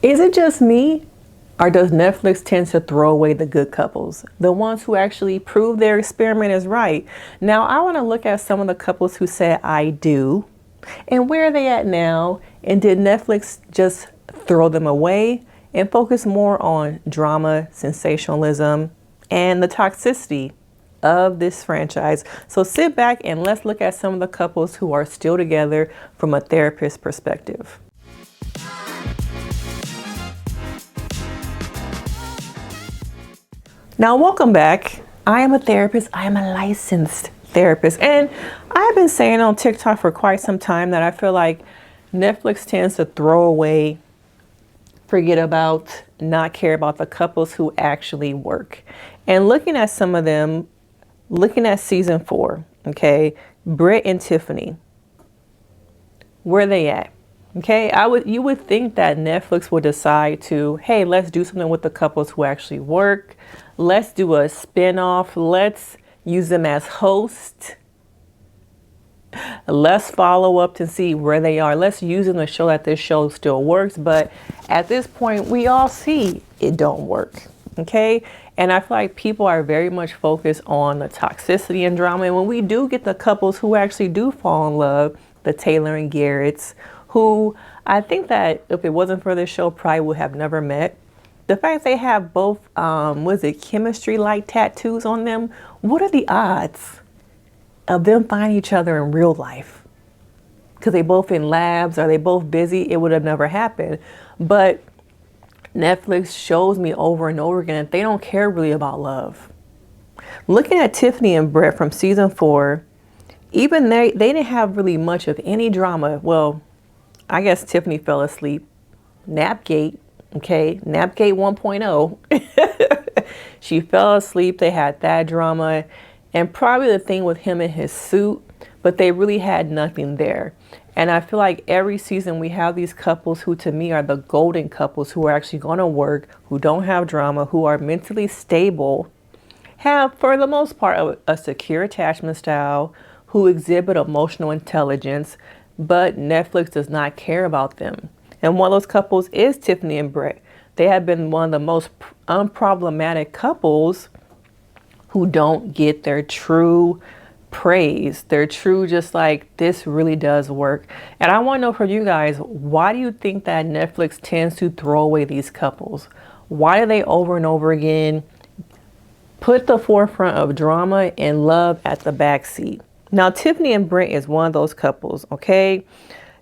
Is it just me? Or does Netflix tend to throw away the good couples, the ones who actually prove their experiment is right? Now, I want to look at some of the couples who said I do and where are they at now? And did Netflix just throw them away and focus more on drama, sensationalism, and the toxicity of this franchise? So sit back and let's look at some of the couples who are still together from a therapist perspective. Now, welcome back. I am a therapist. I am a licensed therapist. And I've been saying on TikTok for quite some time that I feel like Netflix tends to throw away, forget about, not care about the couples who actually work. And looking at some of them, looking at season 4, okay, Britt and Tiffany, where are they at? Okay, you would think that Netflix would decide to, hey, let's do something with the couples who actually work. Let's do a spin-off. Let's use them as hosts. Let's follow up to see where they are. Let's use them to show that this show still works. But at this point, we all see it don't work. Okay, and I feel like people are very much focused on the toxicity and drama. And when we do get the couples who actually do fall in love, the Taylor and Garrett's, who I think that if it wasn't for this show, probably would have never met. The fact they have both, was it chemistry-like tattoos on them? What are the odds of them finding each other in real life? Because they both in labs, are they both busy? It would have never happened. But Netflix shows me over and over again that they don't care really about love. Looking at Tiffany and Brett from season 4, even they didn't have really much of any drama. Well, I guess Tiffany fell asleep. Napgate, okay, Napgate 1.0. She fell asleep. They had that drama and probably the thing with him in his suit, but they really had nothing there. And I feel like every season we have these couples who to me are the golden couples who are actually going to work, who don't have drama, who are mentally stable, have for the most part a secure attachment style, who exhibit emotional intelligence, but Netflix does not care about them. And one of those couples is Tiffany and Brett. They have been one of the most unproblematic couples who don't get their true praise. They're true, just like this really does work. And I want to know from you guys, why do you think that Netflix tends to throw away these couples? Why do they over and over again put the forefront of drama and love at the back seat? Now, Tiffany and Brent is one of those couples, okay?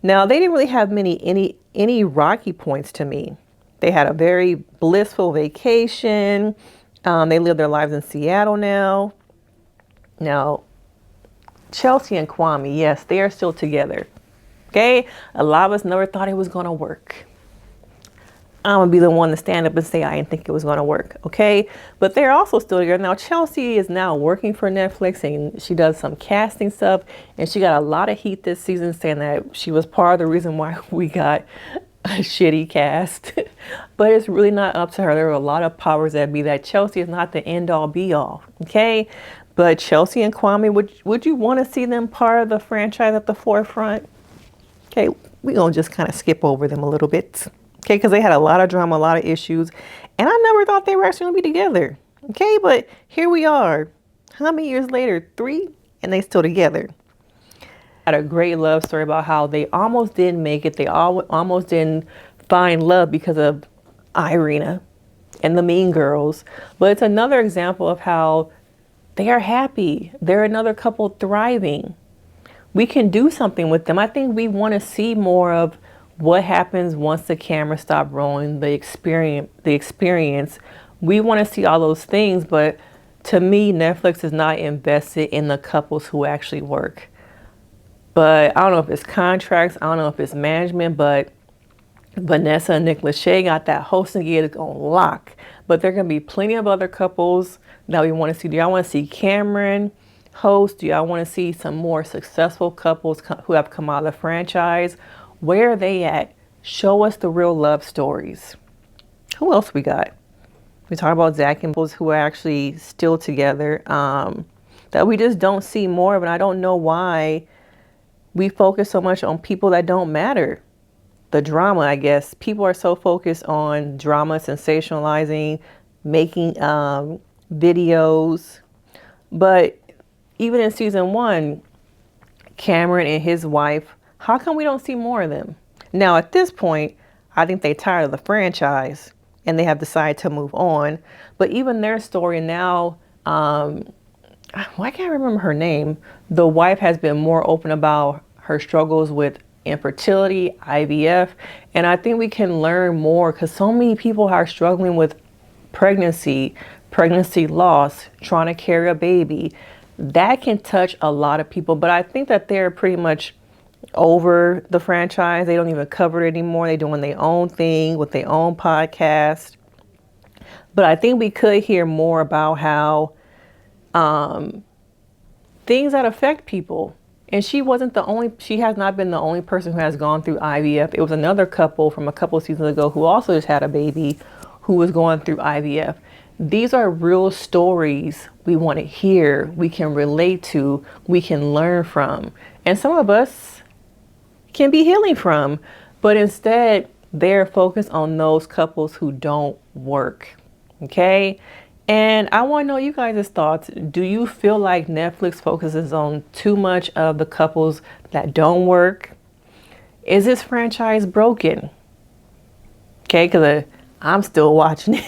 Now, they didn't really have any rocky points to me. They had a very blissful vacation. They live their lives in Seattle now. Now, Chelsea and Kwame, yes, they are still together, okay? A lot of us never thought it was going to work. I'm going to be the one to stand up and say I didn't think it was going to work, okay? But they're also still together. Now, Chelsea is now working for Netflix, and she does some casting stuff, and she got a lot of heat this season saying that she was part of the reason why we got a shitty cast. But it's really not up to her. There are a lot of powers that be that Chelsea is not the end-all, be-all, okay? But Chelsea and Kwame, would you want to see them part of the franchise at the forefront? Okay, we're going to just kind of skip over them a little bit. Okay, because they had a lot of drama, a lot of issues. And I never thought they were actually going to be together. Okay, but here we are. How many years later? 3? And they still together. Had a great love story about how they almost didn't make it. They almost didn't find love because of Irina and the Mean Girls. But it's another example of how they are happy. They're another couple thriving. We can do something with them. I think we want to see more of what happens once the camera stops rolling, the experience. We want to see all those things, but to me, Netflix is not invested in the couples who actually work. But I don't know if it's contracts, I don't know if it's management, but Vanessa and Nick Lachey got that hosting gig on lock. But there are going to be plenty of other couples that we want to see. Do y'all want to see Cameron host? Do y'all want to see some more successful couples who have come out of the franchise? Where are they at? Show us the real love stories. Who else we got? We talk about Zach and Bulls who are actually still together, that we just don't see more of. And I don't know why we focus so much on people that don't matter. the drama, I guess. People are so focused on drama, sensationalizing, making videos. But even in season 1, Cameron and his wife, how come we don't see more of them? Now, at this point, I think they tired of the franchise and they have decided to move on. But even their story now, why can't I remember her name? The wife has been more open about her struggles with infertility, IVF, and I think we can learn more because so many people are struggling with pregnancy, pregnancy loss, trying to carry a baby. That can touch a lot of people, but I think that they're pretty much over the franchise. They don't even cover it anymore. They're doing their own thing with their own podcast. But I think we could hear more about how things that affect people. And she has not been the only person who has gone through IVF. It was another couple from a couple of seasons ago who also just had a baby who was going through IVF. These are real stories we want to hear, we can relate to, we can learn from. And some of us can be healing from, but instead they're focused on those couples who don't work. Okay? And I want to know you guys' thoughts. Do you feel like Netflix focuses on too much of the couples that don't work? Is this franchise broken? Okay, because I'm still watching it,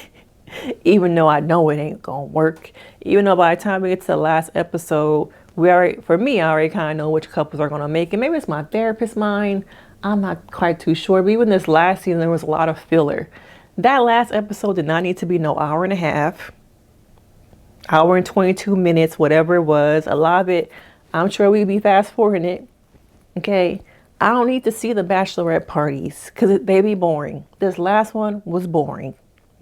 even though I know it ain't gonna work. Even though by the time we get to the last episode, I already kind of know which couples are gonna make it. Maybe it's my therapist's mind. I'm not quite too sure. But even this last season, there was a lot of filler. That last episode did not need to be no hour and a half. Hour and 22 minutes, whatever it was. A lot of it, I'm sure we'd be fast forwarding it. Okay. I don't need to see the bachelorette parties because they be boring. This last one was boring.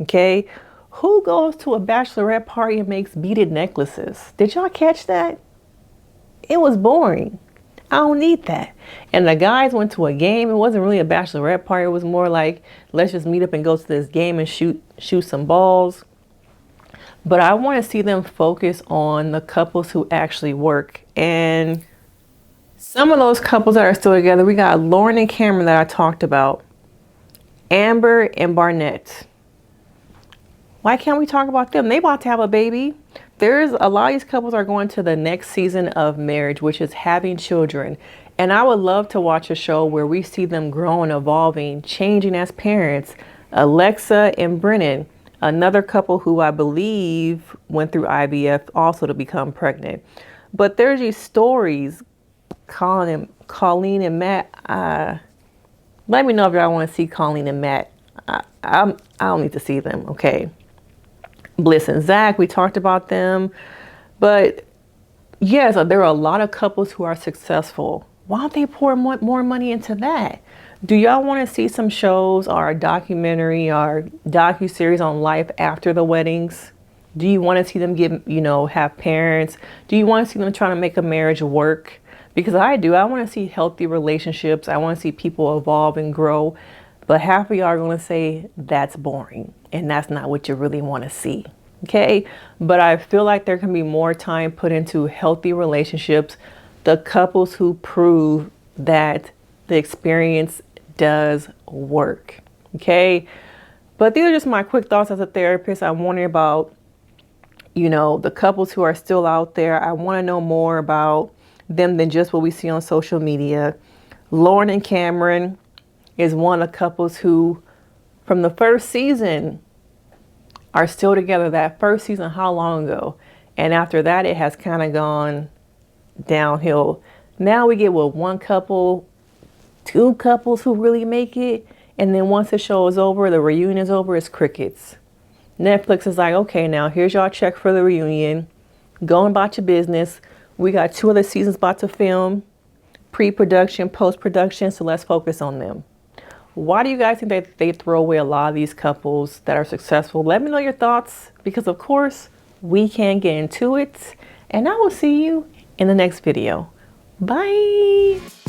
Okay. Who goes to a bachelorette party and makes beaded necklaces? Did y'all catch that? It was boring. I don't need that. And the guys went to a game. It wasn't really a bachelorette party. It was more like, let's just meet up and go to this game and shoot some balls. But I want to see them focus on the couples who actually work. And some of those couples that are still together, we got Lauren and Cameron that I talked about. Amber and Barnett. Why can't we talk about them? They about to have a baby. There's a lot of these couples are going to the next season of marriage, which is having children. And I would love to watch a show where we see them growing, evolving, changing as parents. Alexa and Brennan. Another couple who I believe went through IVF also to become pregnant. But there's these stories, Colleen and Matt. Let me know if y'all want to see Colleen and Matt. I don't need to see them, okay? Bliss and Zach, we talked about them. But yes, there are a lot of couples who are successful. Why don't they pour more money into that? Do y'all want to see some shows or a documentary or docuseries on life after the weddings? Do you want to see them have parents? Do you want to see them trying to make a marriage work? Because I do. I want to see healthy relationships. I want to see people evolve and grow. But half of y'all are going to say that's boring and that's not what you really want to see. Okay? But I feel like there can be more time put into healthy relationships. The couples who prove that the experience does work. Okay? But these are just my quick thoughts as a therapist. I'm wondering about, the couples who are still out there. I want to know more about them than just what we see on social media. Lauren and Cameron is one of the couples who, from the first season, are still together. That first season, how long ago? And after that, it has kind of gone downhill. Now we get with one couple, two couples who really make it. And then once the show is over, the reunion is over, it's crickets. Netflix is like, okay, now here's y'all check for the reunion. Go about your business. We got 2 other seasons about to film. Pre-production, post-production, so let's focus on them. Why do you guys think that they throw away a lot of these couples that are successful? Let me know your thoughts because, of course, we can get into it. And I will see you in the next video. Bye.